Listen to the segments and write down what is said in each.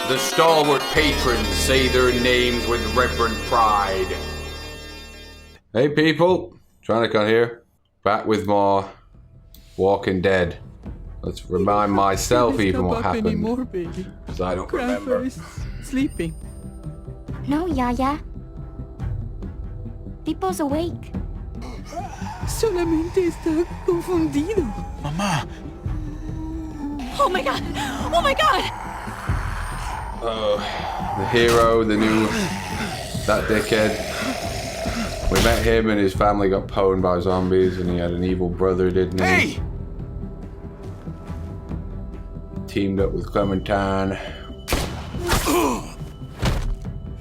The stalwart patrons say their names with reverent pride. Hey people, Tranicon here, back with more Walking Dead. Let's remind myself even what happened, because I don't remember. Is sleeping. No, Yaya. Pipo's awake. Solamente está confundido. Mamá. Oh my god! Oh my god! The hero, that dickhead. We met him and his family got pwned by zombies and he had an evil brother, didn't he? Hey! Teamed up with Clementine.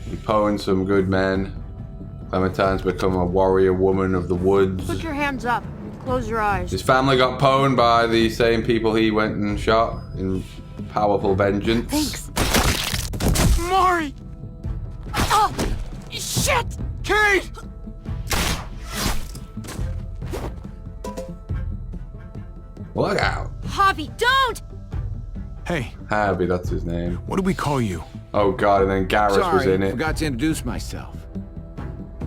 He pwned some good men. Clementine's become a warrior woman of the woods. Put your hands up. Close your eyes. His family got pwned by the same people he went and shot in powerful vengeance. Thanks. Mari! Oh! Shit! Kate! Look out! Javi, don't! Hey, Javi, that's his name. what do we call you? Oh god, and then Garrus was in it. Forgot to introduce myself.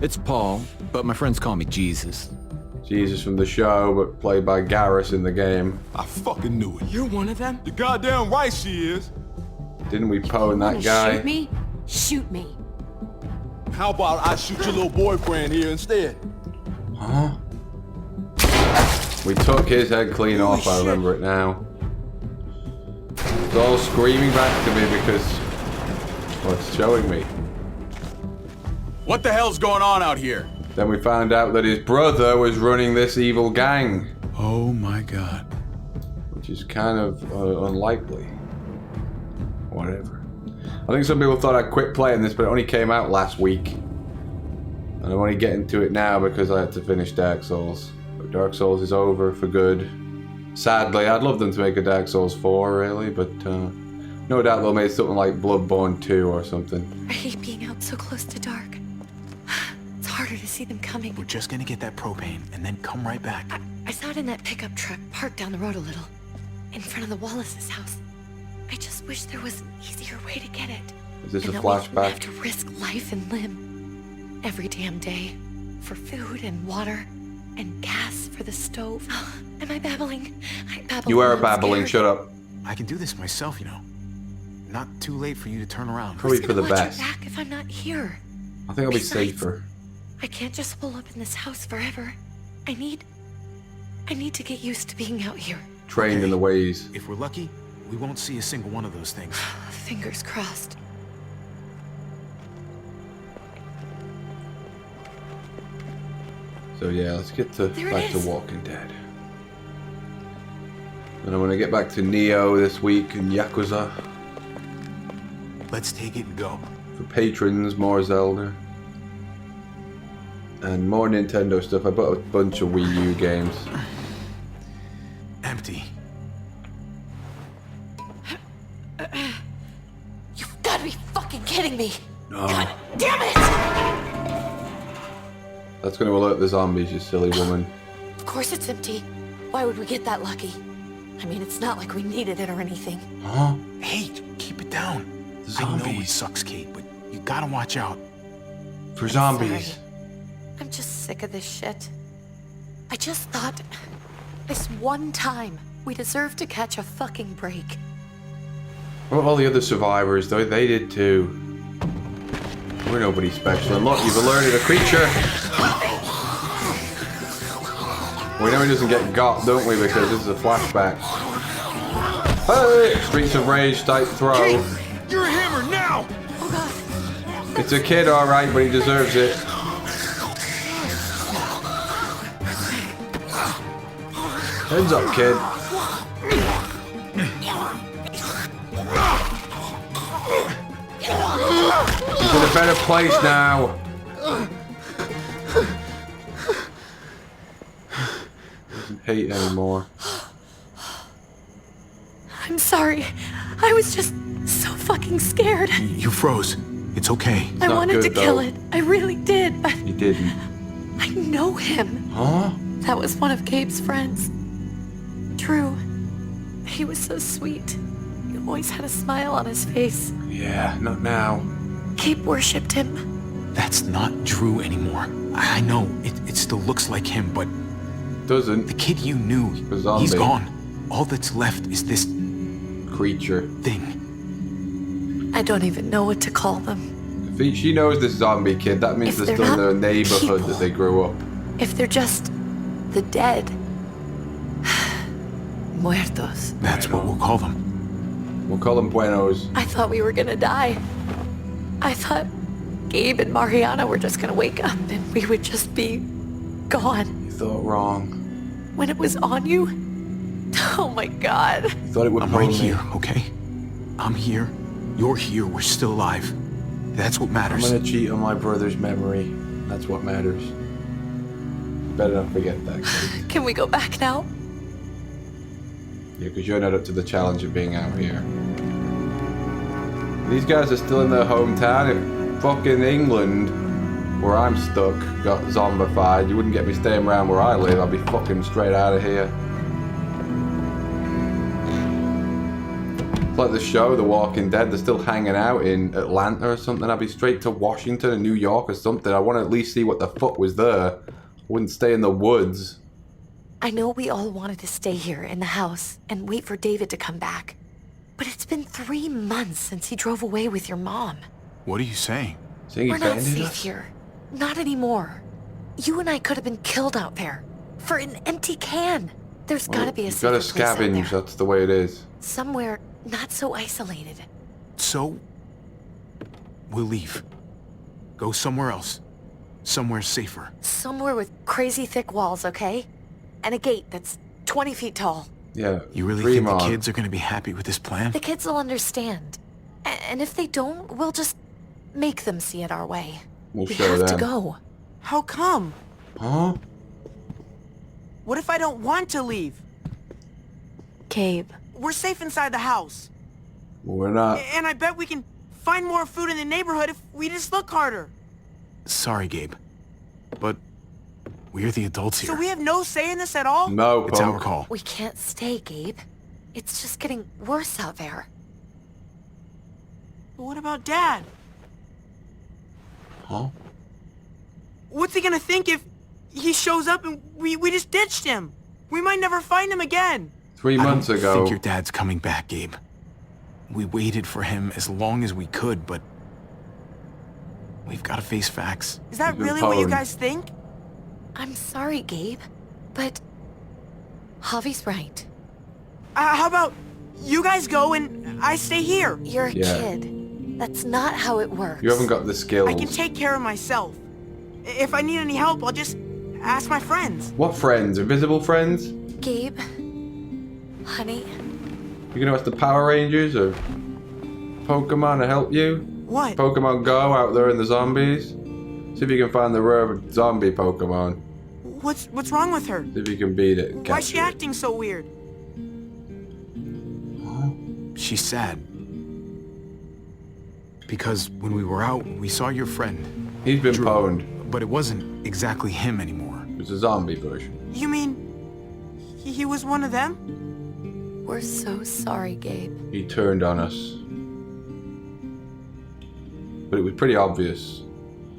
It's Paul, but my friends call me Jesus. Jesus from the show, but played by Garrus in the game. I fucking knew it. You're one of them? You're goddamn right she is. Didn't we pwn that Wanna guy? Shoot me? Shoot me. How about I shoot your little boyfriend here instead? Huh? We took his head clean off, I remember it now. It's all screaming back to me because... well, it's showing me. What the hell's going on out here? Then we found out that his brother was running this evil gang. Oh my god. Which is kind of unlikely. Whatever. I think some people thought I'd quit playing this, but it only came out last week. And I'm only getting to it now because I had to finish Dark Souls. But Dark Souls is over for good. Sadly, I'd love them to make a Dark Souls 4, really, but no doubt they'll make something like Bloodborne 2 or something. I hate being out so close to dark. It's harder to see them coming. We're just gonna get that propane and then come right back. I saw it in that pickup truck parked down the road a little, in front of the Wallace's house. I just wish there was an easier way to get it. Is this and a that we didn't flashback? have to risk life and limb every damn day for food and water and gas for the stove. Am I babbling? I babble. You are when I'm babbling, scared. shut up. I can do this myself, you know. Not too late for you to turn around. Probably Who's for the gonna watch best. your back if I'm not here? I think I'll be Besides, safer. I can't just hole up in this house forever. I need to get used to being out here. Trained in the ways. If we're lucky, we won't see a single one of those things. Fingers crossed. So yeah, let's get There it back to is. Walking Dead. And I'm gonna get back to Neo this week and Yakuza. Let's take it and go. For patrons, more Zelda. And more Nintendo stuff. I bought a bunch of Wii U games. Empty. You've got to be fucking kidding me! No. God damn it! That's gonna alert the zombies, you silly woman. Of course it's empty. Why would we get that lucky? I mean, it's not like we needed it or anything. Huh? Hey, keep it down. The I know it zombies. sucks, Kate, but you gotta watch out. For zombies. Sorry. I'm just sick of this shit. I just thought, this one time, we deserve to catch a fucking break. What about all the other survivors, though? They did too. We're nobody special. And look, you've alerted a creature. We know he doesn't get got, don't we? Because this is a flashback. Hey! Streets of Rage type throw. You're a hammer now! Oh god. It's a kid, alright, but he deserves it. Heads up, kid. He's in a better place now. Doesn't hate anymore. I'm sorry. I was just so fucking scared. You froze. It's okay. I not wanted to good, kill though. it. I really did, but You didn't. I know him. Huh? That was one of Gabe's friends. True. He was so sweet. He always had a smile on his face. Yeah, not now. Gabe worshipped him. That's not Drew anymore. I know, it still looks like him, but Doesn't. the kid you knew, The zombie. he's gone. All that's left is this Creature. thing. I don't even know what to call them. If she knows this zombie kid, that means If they're they're still in not their neighborhood people. that they grew up. If they're just the dead. Muertos. That's what we'll call them. We'll call them Buenos. I thought we were gonna die. I thought Gabe and Mariana were just gonna wake up and we would just be gone. You thought wrong. When it was on you? Oh my god. You thought it would I'm pull right me. here, okay? I'm here. You're here. We're still alive. That's what I'm matters. gonna cheat on my brother's memory. That's what matters. Better not forget that, kid. Can we go back now? Yeah, because you're not up to the challenge of being out here. These guys are still in their hometown. If fucking England, where I'm stuck, got zombified, you wouldn't get me staying around where I live. I'd be fucking straight out of here. It's like the show, The Walking Dead. They're still hanging out in Atlanta or something. I'd be straight to Washington and New York or something. I want to at least see what the fuck was there. I wouldn't stay in the woods. I know we all wanted to stay here in the house and wait for David to come back. But it's been 3 months since he drove away with your mom. What are you saying? Seeing We're he not abandoned safe us? here. Not anymore. You and I could have been killed out there. For an empty can. There's gotta be a You've safer got to place out scavenge. there. That's the way it is. Somewhere not so isolated. So, we'll leave. Go somewhere else. Somewhere safer. Somewhere with crazy thick walls, okay? And a gate that's 20 feet tall. Yeah. You really dream think the on. kids are gonna be happy with this plan? The kids will understand. And if they don't, we'll just make them see it our way. We'll We show have to them. go. How come? Huh? What if I don't want to leave? Gabe. We're safe inside the house. Well, we're not. And I bet we can find more food in the neighborhood if we just look harder. Sorry, Gabe. But we're the adults here. So we have no say in this at all? No, It's our punk. call. We can't stay, Gabe. It's just getting worse out there. But what about Dad? Huh? What's he gonna think if he shows up and we just ditched him? We might never find him again. 3 I months don't ago. think your dad's coming back, Gabe. We waited for him as long as we could, but we've got to face facts. Is that He's been really what you pwned. guys think? I'm sorry, Gabe, but Javi's right. How about you guys go and I stay here? You're a Yeah. kid. That's not how it works. You haven't got the skills. I can take care of myself. If I need any help, I'll just ask my friends. What friends? Invisible friends? Gabe, honey, You're gonna ask the Power Rangers or Pokemon to help you? What? Pokemon Go out there in the zombies? See if you can find the rare zombie Pokemon. What's wrong with her? See if you can beat it. and Why is she capture it. acting so weird? She's sad. Because when we were out, we saw your friend. He's been Drew. pwned. But it wasn't exactly him anymore. It's a zombie version. You mean he was one of them? we're so sorry, Gabe. He turned on us. But it was pretty obvious.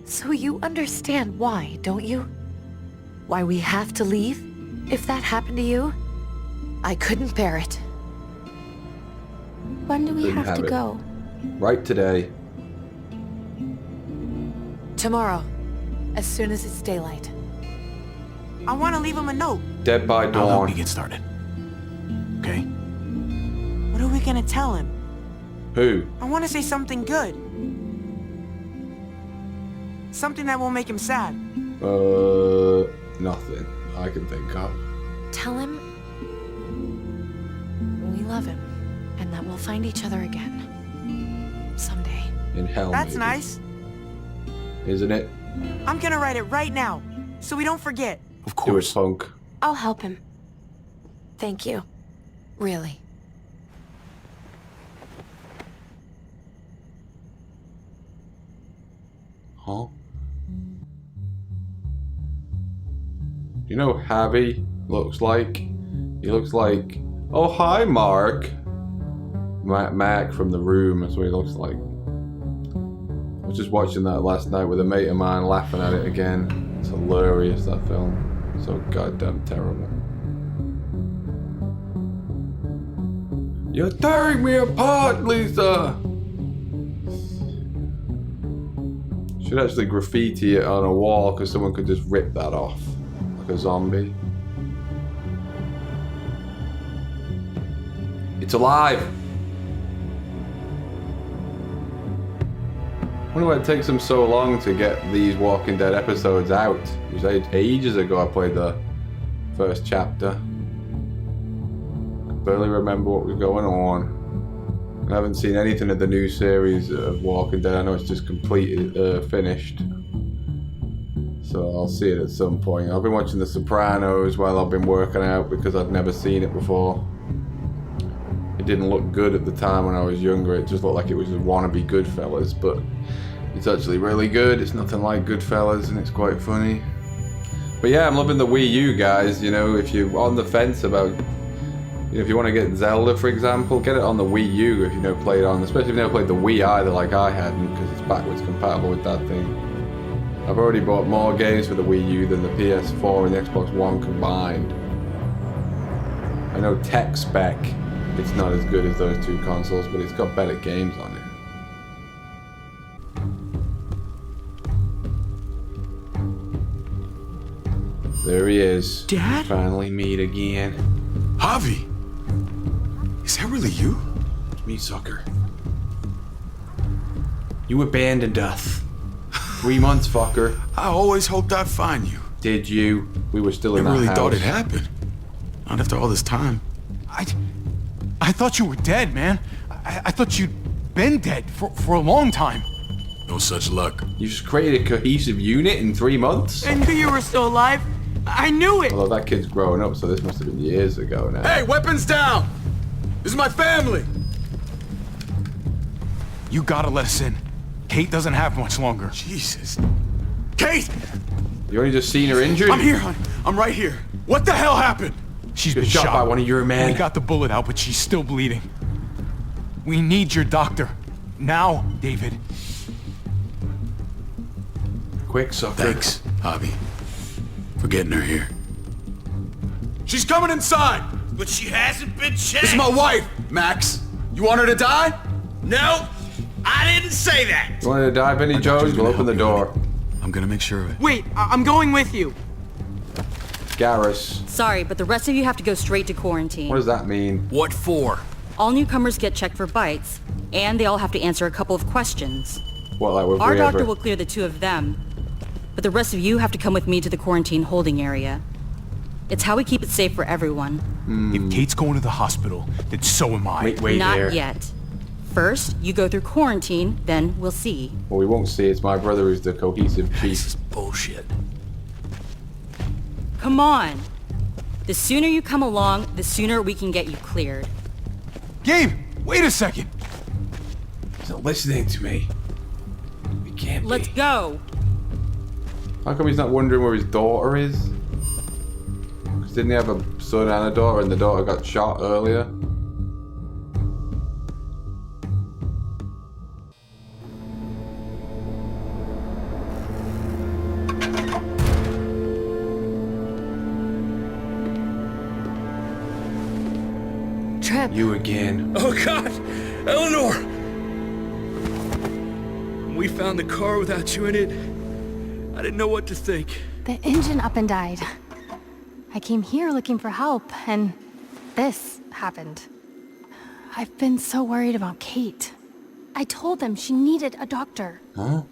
So you understand why, don't you? Why we have to leave? If that happened to you? I couldn't bear it. When do we Didn't have have to it. go? Right today. Tomorrow, as soon as it's daylight. I want to leave him a note. Dead by I'll help you dawn. get started. Okay? What are we gonna tell him? Who? I want to say something good. Something that won't make him sad. Nothing I can think of. Tell him we love him and that we'll find each other again. Someday. In hell, That's maybe. nice. Isn't it? I'm gonna write it right now, so we don't forget. Of Do it, course. punk. I'll help him. Thank you. Really. Huh? You know what Javi looks like? He looks like... Oh, hi, Mark. Mack from The Room. That's what he looks like. I was just watching that last night with a mate of mine, laughing at it again. It's hilarious, that film. So goddamn terrible. You're tearing me apart, Lisa! Should actually graffiti it on a wall because someone could just rip that off like a zombie. It's alive! I wonder why it takes them so long to get these Walking Dead episodes out. It was ages ago I played the first chapter. I barely remember what was going on. I haven't seen anything of the new series of Walking Dead. I know it's just completed, finished. So I'll see it at some point. I've been watching The Sopranos while I've been working out because I'd never seen it before. It didn't look good at the time when I was younger. It just looked like it was a wannabe Goodfellas, but it's actually really good. It's nothing like Goodfellas and it's quite funny. But yeah, I'm loving the Wii U, guys. You know, if you're on the fence about... You know, if you want to get Zelda, for example, get it on the Wii U if you've never played on, especially if you've never played the Wii either like I hadn't, because it's backwards compatible with that thing. I've already bought more games for the Wii U than the PS4 and the Xbox One combined. I know tech spec, it's not as good as those two consoles, but it's got better games on it. There he is. Dad? We finally meet again. Javi! Is that really you? Me, sucker. You abandoned us. 3 months, fucker. I always hoped I'd find you. Did you? We were still in that I really house. thought it happened. Not after all this time. I thought you were dead, man. I thought you'd been dead for a long time. No such luck. You just created a cohesive unit in 3 months? I knew you were still alive. I knew it. Although that kid's growing up, so this must have been years ago now. Hey, weapons down! This is my family! You gotta let us in. Kate doesn't have much longer. Jesus. Kate! You only just seen her injured? I'm here, hon. I'm right here. What the hell happened? She's She been was shot by one of your men. We got the bullet out, but she's still bleeding. We need your doctor. Now, David. Quick, sucker. Thanks, Javi, for getting her here. She's coming inside! But she hasn't been checked. This is my wife, Max. You want her to die? No, I didn't say that. You wanted to dive in, Jones? We'll open the door. I'm gonna make sure of it. Wait, I'm going with you. Garrus. Sorry, but the rest of you have to go straight to quarantine. What does that mean? What for? All newcomers get checked for bites, and they all have to answer a couple of questions. What, like if Our we doctor ever... will clear the 2 of them, but the rest of you have to come with me to the quarantine holding area. It's how we keep it safe for everyone. If Kate's going to the hospital, then so am I. Wait Not there. yet. First, you go through quarantine, then we'll see. Well, we won't see. It's my brother who's the cohesive This chief. is bullshit. Come on. The sooner you come along, the sooner we can get you cleared. Gabe, wait a second. He's not listening to me. He can't Let's be. go. How come he's not wondering where his daughter is? Because didn't he have a son and a daughter, and the daughter got shot earlier? Trip. You again. Oh God, Eleanor! When we found the car without you in it, I didn't know what to think. The engine up and died. I came here looking for help, and this happened. I've been so worried about Kate. I told them she needed a doctor. Huh?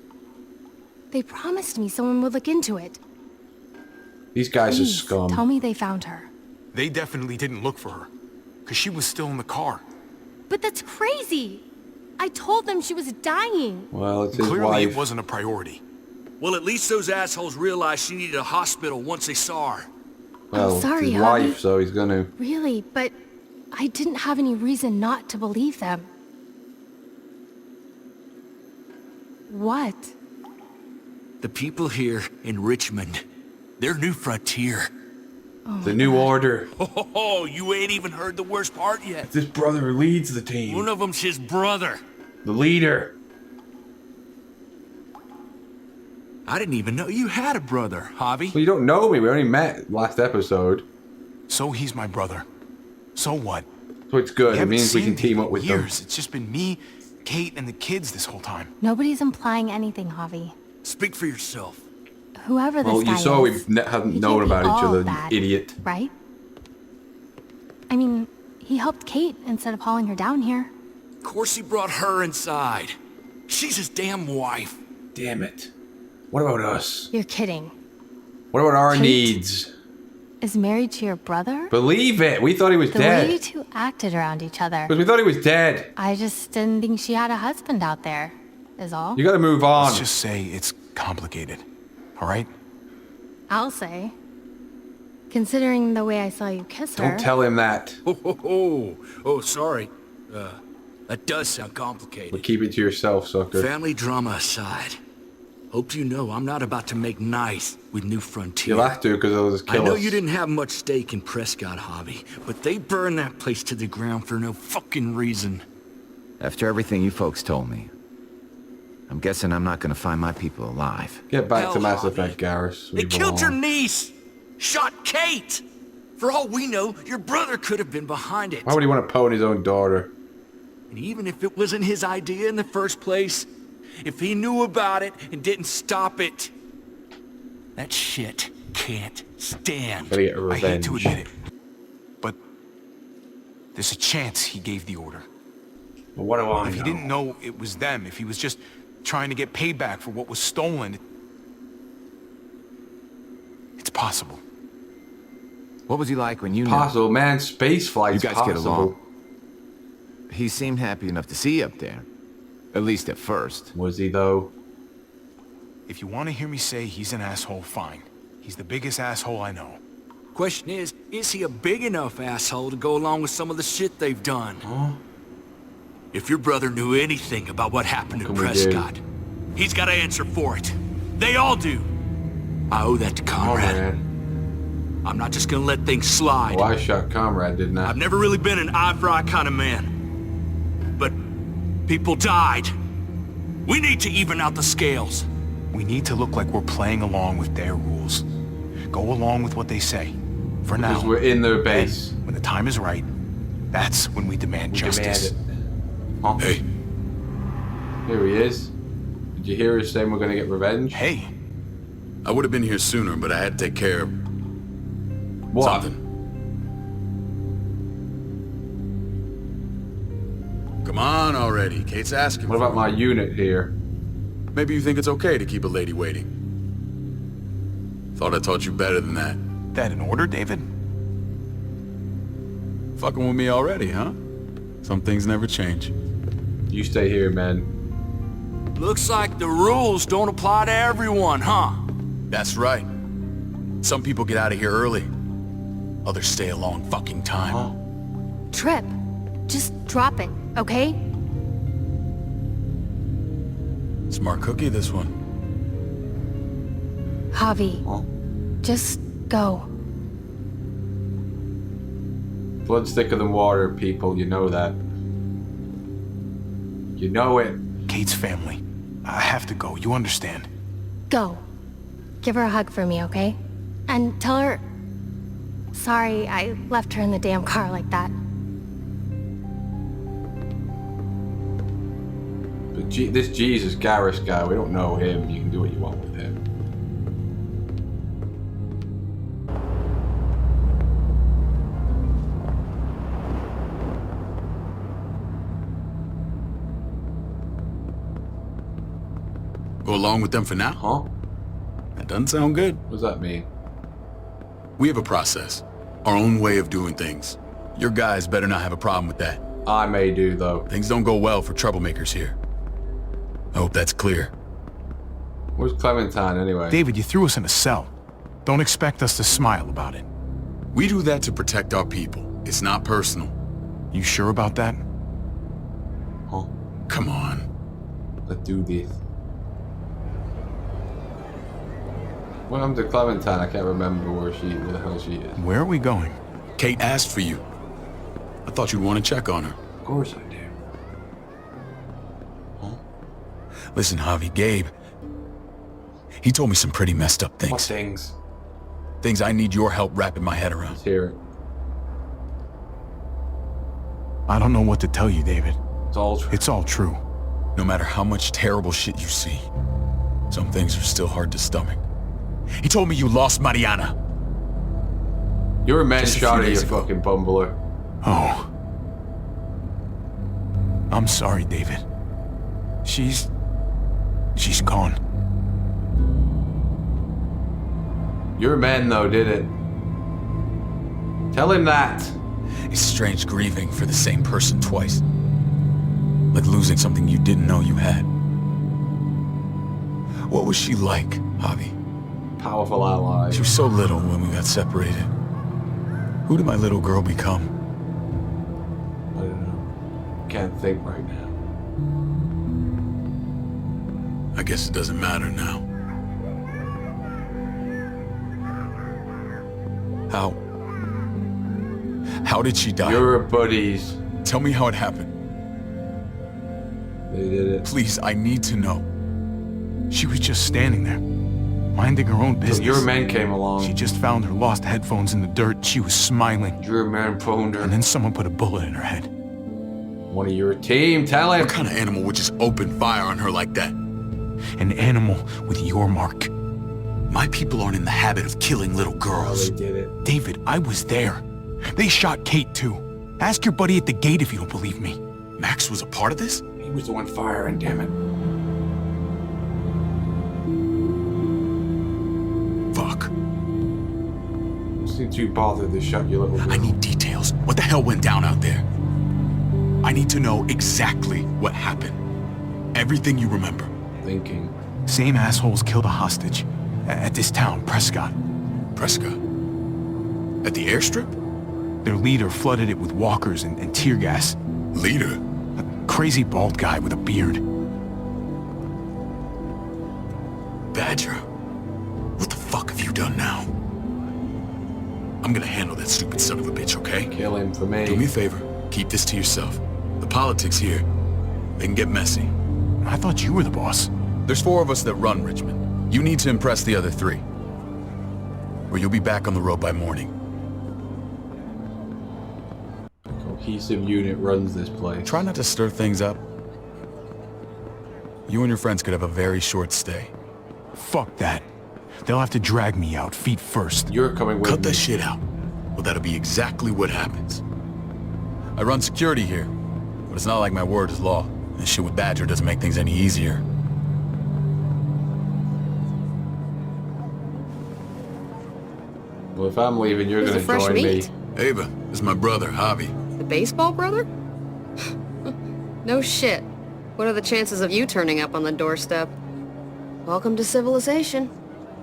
They promised me someone would look into it. These guys are Please, scum. tell me they found her. They definitely didn't look for her, because she was still in the car. But that's crazy! I told them she was dying. Well, it's his Clearly wife. it wasn't a priority. Well, at least those assholes realized she needed a hospital once they saw her. Well, I'm sorry, it's his Javi. wife, so he's gonna... Really, but I didn't have any reason not to believe them. What? The people here in Richmond, their new frontier. The new order. Oh, you ain't even heard the worst part yet. It's his brother who leads the team. One of them's his brother. The leader. I didn't even know you had a brother, Javi. Well, you don't know me. We only met last episode. So he's my brother. So what? So it's good. It means we can team up with them. Years. It's just been me, Kate, and the kids this whole time. Nobody's implying anything, Javi. Speak for yourself. Whoever this guy you saw is, we haven't he known can't be about each all other, bad, you idiot. Right? I mean, he helped Kate instead of hauling her down here. Of course he brought her inside. She's his damn wife. Damn it. What about us? You're kidding. What about our Kate needs? is married to your brother? Believe it. We thought he was The dead. way you two acted around each other. Because we thought he was dead. I just didn't think she had a husband out there, is all. You gotta move on. Let's just say it's complicated. All right? I'll say. Considering the way I saw you kiss her. Don't tell him that. Oh, sorry. That does sound complicated. But keep it to yourself, sucker. Family drama aside, hope you know I'm not about to make nice with New Frontier. You'll have to, because they'll just kill I know us. you didn't have much stake in Prescott, Javi, but they burned that place to the ground for no fucking reason. After everything you folks told me, I'm guessing I'm not gonna find my people alive. Get back to Hell, Mass Javi. Effect, Garrus. They killed your niece! Shot Kate! For all we know, your brother could have been behind it. Why would he want to pwn his own daughter? And even if it wasn't his idea in the first place, if he knew about it and didn't stop it, that shit can't stand. Gotta get I hate to revenge. admit it, but there's a chance he gave the order. But what do I If he know? didn't know it was them, if he was just trying to get payback for what was stolen, it's possible. What was he like when you knew? Possible, man. Space flight's You guys possible. get along. He seemed happy enough to see you up there. At least at first. Was he, though? If you want to hear me say he's an asshole, fine. He's the biggest asshole I know. Question is he a big enough asshole to go along with some of the shit they've done? Huh? If your brother knew anything about what happened to What can we do? Prescott, he's got to answer for it. They all do. I owe that to Oh, Conrad. man. I'm not just gonna let things slide. Well, I shot Comrade, didn't I? I've never really been an eye-for-eye kind of man. But people died. We need to even out the scales. We need to look like we're playing along with their rules. Go along with what they say. For now. Because we're in their base. Then, when the time is right, that's when we demand We justice. demand it. Huh? Hey. Here he is. Did you hear us saying we're gonna get revenge? Hey, I would have been here sooner, but I had to take care of What? something. Come on already. Kate's asking. What about my unit here? Maybe you think it's okay to keep a lady waiting. Thought I taught you better than that. that in order, David? Fucking with me already, huh? Some things never change. You stay here, man. Looks like the rules don't apply to everyone, huh? That's right. Some people get out of here early. Others stay a long fucking time. Huh? Trip, just drop it, okay? Smart cookie, this one. Javi, Huh? just go. Blood's thicker than water, people. You know that. You know it. Kate's family. I have to go, you understand. Go. Give her a hug for me, okay? And tell her... Sorry, I left her in the damn car like that. But this Jesus Garrus guy, we don't know him. You can do what you want with him. Go along with them for now? Huh? That doesn't sound good. What does that mean? We have a process. Our own way of doing things. Your guys better not have a problem with that. I may do, though. Things don't go well for troublemakers here. I hope that's clear. Where's Clementine, anyway? David, you threw us in a cell. Don't expect us to smile about it. We do that to protect our people. It's not personal. You sure about that? Huh? Come on. Let's do this. What happened to Clementine? I can't remember where the hell she is. Where are we going? Kate asked for you. I thought you'd want to check on her. Of course I do. Huh? Listen, Javi, Gabe. He told me some pretty messed up things. What things? Things I need your help wrapping my head around. Let's hear it. I don't know what to tell you, David. It's all true. It's all true. No matter how much terrible shit you see, some things are still hard to stomach. He told me you lost Mariana. You're a man shot, you ago. fucking bumbler. Oh. I'm sorry, David. She's gone. Your man, though, did it. Tell him that. It's strange grieving for the same person twice. Like losing something you didn't know you had. What was she like, Javi? Powerful ally. She was so little when we got separated. Who did my little girl become? I don't know. Can't think right now. I guess it doesn't matter now. How did she die? Your buddies. Tell me how it happened. They did it. Please, I need to know. She was just standing there, minding her own business. Your man came along. She just found her lost headphones in the dirt. She was smiling. Your man phoned her. And then someone put a bullet in her head. One of your team, tell him. What kind of animal would just open fire on her like that? An animal with your mark. My people aren't in the habit of killing little girls. Oh, they did it. David, I was there. They shot Kate too. Ask your buddy at the gate if you don't believe me. Max was a part of this? He was the one firing, damn it. Fuck. You seem too bothered to shut your little girl. I need details. What the hell went down out there? I need to know exactly what happened. Everything you remember. Thinking. Same assholes killed a hostage. At this town, Prescott. Prescott? At the airstrip? Their leader flooded it with walkers and tear gas. Leader? A crazy bald guy with a beard. Badger? What the fuck have you done now? I'm gonna handle that stupid son of a bitch, okay? Kill him for me. Do me a favor. Keep this to yourself. The politics here, they can get messy. I thought you were the boss. There's 4 of us that run Richmond. You need to impress the other 3. Or you'll be back on the road by morning. A cohesive unit runs this place. Try not to stir things up. You and your friends could have a very short stay. Fuck that. They'll have to drag me out, feet first. You're coming with Cut me. that shit out. Well, that'll be exactly what happens. I run security here, but it's not like my word is law. This shit with Badger doesn't make things any easier. Well, if I'm leaving, you're Who's gonna the fresh join me. meat? Ava, this is my brother, Javi. The baseball brother? No shit. What are the chances of you turning up on the doorstep? Welcome to civilization.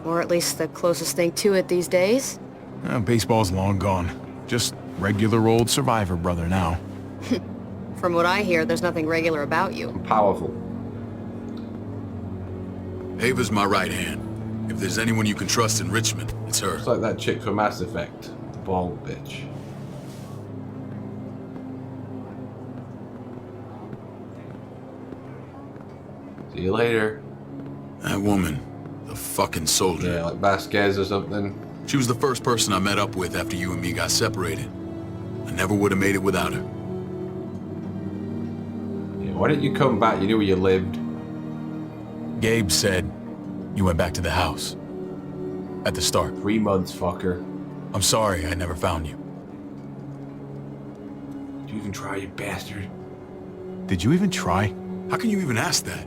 Or at least the closest thing to it these days. Baseball's long gone. Just regular old survivor brother now. From what I hear, there's nothing regular about you. I'm powerful. Ava's my right hand. If there's anyone you can trust in Richmond, it's her. It's like that chick from Mass Effect. The bald bitch. See you later. That woman, the fucking soldier. Yeah, like Vasquez or something. She was the first person I met up with after you and me got separated. I never would have made it without her. Yeah, why didn't you come back? You knew where you lived. Gabe said you went back to the house. At the start. 3 months, fucker. I'm sorry I never found you. Did you even try, you bastard? Did you even try? How can you even ask that?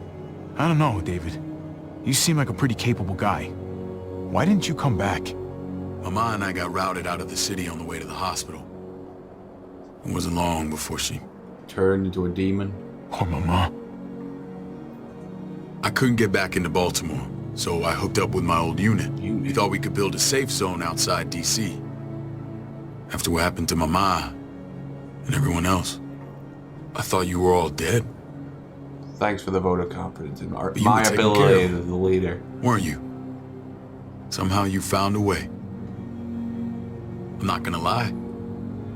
I don't know, David. You seem like a pretty capable guy. Why didn't you come back? Mama and I got routed out of the city on the way to the hospital. It wasn't long before she turned into a demon. Poor Mama. I couldn't get back into Baltimore, so I hooked up with my old unit. We thought we could build a safe zone outside D.C. After what happened to Mama and everyone else, I thought you were all dead. Thanks for the vote of confidence in my were taken care ability of, as the leader. Weren't you? Somehow you found a way. I'm not gonna lie.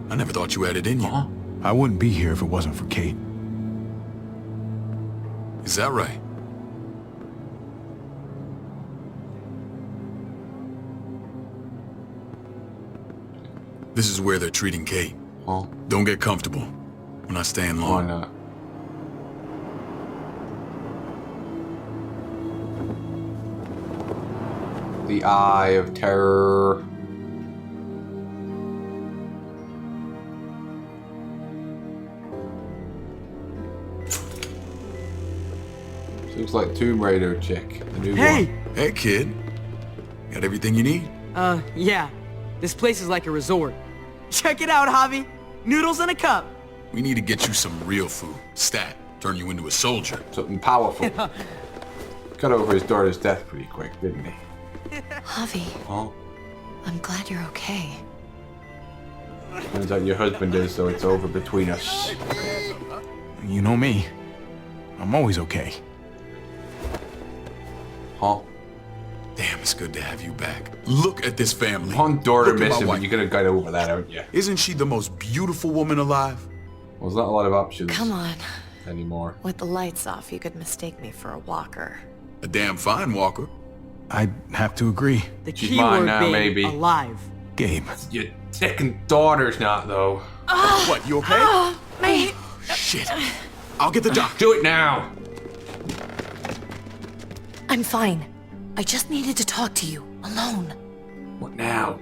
I never thought you had it in you. I wouldn't be here if it wasn't for Kate. Is that right? This is where they're treating Kate. Huh? Don't get comfortable. We're not staying long. Why not? The Eye of Terror. Looks like Tomb Raider chick. The new Hey! one. Hey, kid. Got everything you need? Yeah. This place is like a resort. Check it out, Javi. Noodles in a cup. We need to get you some real food. Stat. Turn you into a soldier. Something powerful. Got over his daughter's death pretty quick, didn't he? Javi. Huh? I'm glad you're okay. Turns out your husband is, so it's over between us. You know me. I'm always okay. Huh? Damn, it's good to have you back. Look at this family. One daughter Look at my missing, but wife. you're gonna get over that, aren't you? Isn't she the most beautiful woman alive? Well, there's not a lot of options Come on. anymore. With the lights off, you could mistake me for a walker. A damn fine walker. I'd have to agree. The She's key mine word now, being maybe. alive. Gabe. Your second daughter's not, though. What, you okay? My... Shit. I'll get the doctor. Do it now! I'm fine. I just needed to talk to you, alone. What now?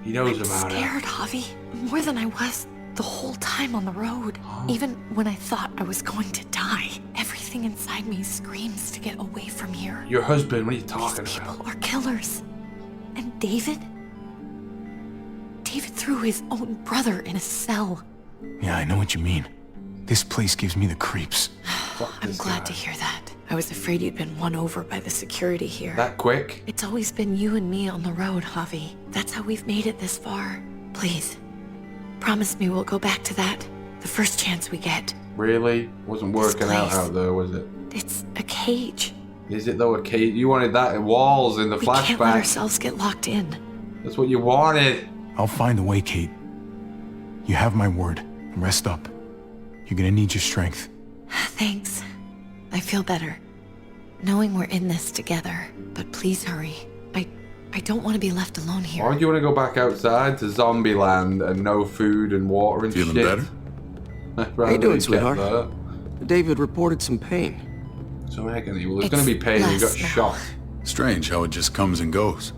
He knows I'm about scared, Javi. More than I was the whole time on the road. Even when I thought I was going to die, everything inside me screams to get away from here. Your husband, what are you talking These about? people are killers. And David? David threw his own brother in a cell. Yeah, I know what you mean. This place gives me the creeps. I'm glad to hear that. I was afraid you'd been won over by the security here. That quick? It's always been you and me on the road, Javi. That's how we've made it this far. Please, promise me we'll go back to that the first chance we get. Really? Wasn't working out there, was it? It's a cage. Is it though a cage? You wanted that in walls in the We can't let flashback. ourselves get locked in. That's what you wanted. I'll find a way, Kate. You have my word. Rest up. You're gonna need your strength. Thanks. I feel better. Knowing we're in this together. But please hurry. I don't want to be left alone here. Why do you want to go back outside to zombie land and no food and water and Feeling shit? better? How you doing, sweetheart? David reported some pain. So agony. Well, there's going to be pain. You got shot. Strange how it just comes and goes.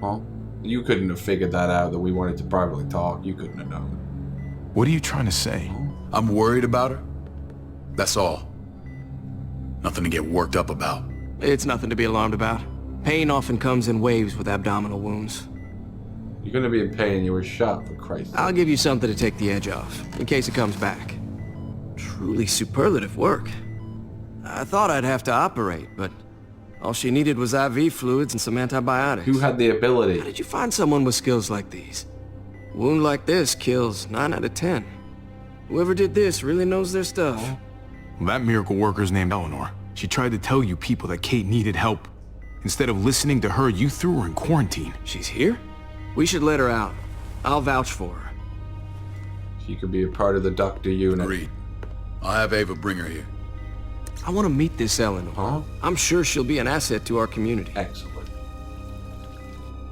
Huh? You couldn't have figured that out, that we wanted to privately talk. You couldn't have known. What are you trying to say? I'm worried about her. That's all. Nothing to get worked up about. It's nothing to be alarmed about. Pain often comes in waves with abdominal wounds. You're going to be in pain. You were shot, for Christ's sake. I'll give you something to take the edge off, in case it comes back. Truly superlative work. I thought I'd have to operate, but all she needed was IV fluids and some antibiotics. Who had the ability? How did you find someone with skills like these? A wound like this kills 9 out of 10. Whoever did this really knows their stuff. Well, that miracle worker's named Eleanor. She tried to tell you people that Kate needed help. Instead of listening to her, you threw her in quarantine. She's here? We should let her out. I'll vouch for her. She could be a part of the doctor unit. Agreed. I'll have Ava bring her here. I want to meet this Eleanor. Huh? I'm sure she'll be an asset to our community. Excellent.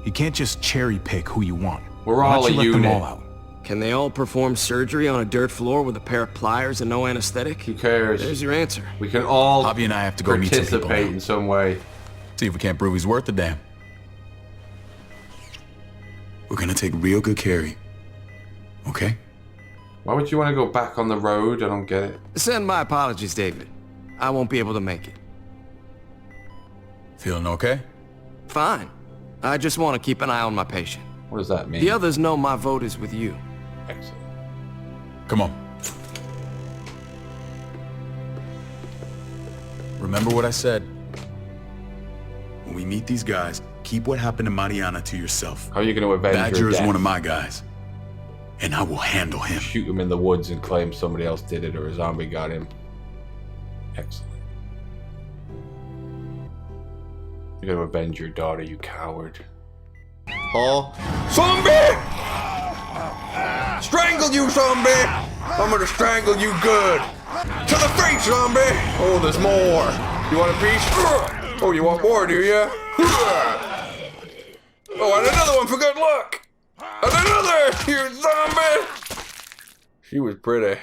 You can't just cherry pick who you want. We're Why all don't a you let them unit. all out? Can they all perform surgery on a dirt floor with a pair of pliers and no anesthetic? Who cares? There's your answer. We can all Javi and I have to go meet some people participate now. in some way. See if we can't prove he's worth the damn. We're gonna take real good care of you. Okay? Why would you want to go back on the road? I don't get it. Send my apologies, David. I won't be able to make it. Feeling okay? Fine. I just want to keep an eye on my patient. What does that mean? The others know my vote is with you. Excellent. Come on. Remember what I said. When we meet these guys, keep what happened to Mariana to yourself. How are you going to avenge Badger her is death? one of my guys. And I will handle him. Shoot him in the woods and claim somebody else did it or a zombie got him. Excellent. You gotta avenge your daughter, you coward. Huh? Zombie! Strangle you, zombie! I'm gonna strangle you good. To the face, zombie! Oh, there's more. You want a piece? Oh, you want more, do ya? Oh, and another one for good luck! And another, you zombie! She was pretty.